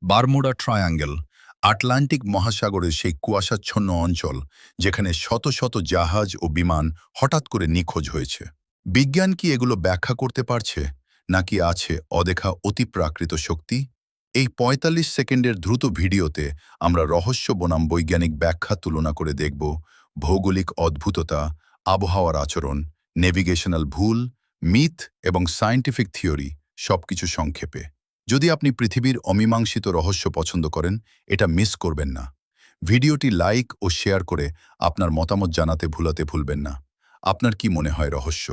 Bermuda triangle, Atlantic মহাসাগরের সেই কুয়াশাচ্ছন্ন অঞ্চল যেখানে শত শত জাহাজ ও বিমান হঠাৎ করে নিখোঁজ হয়েছে। বিজ্ঞান কি এগুলো ব্যাখ্যা করতে পারছে, নাকি আছে অদেখা অতিপ্রাকৃত শক্তি? এই ৪৫ সেকেন্ডের দ্রুত ভিডিওতে আমরা রহস্য বনাম বৈজ্ঞানিক ব্যাখ্যা তুলনা করে দেখব ভৌগোলিক অদ্ভুততা, আবহাওয়ার আচরণ, নেভিগেশনাল ভুল, মিথ এবং সায়েন্টিফিক থিওরি, সবকিছু সংক্ষেপে। যদি আপনি পৃথিবীর অমীমাংসিত রহস্য পছন্দ করেন, এটা মিস করবেন না। ভিডিওটি লাইক ও শেয়ার করে আপনার মতামত জানাতে ভুলবেন না। আপনার কি মনে হয় রহস্য?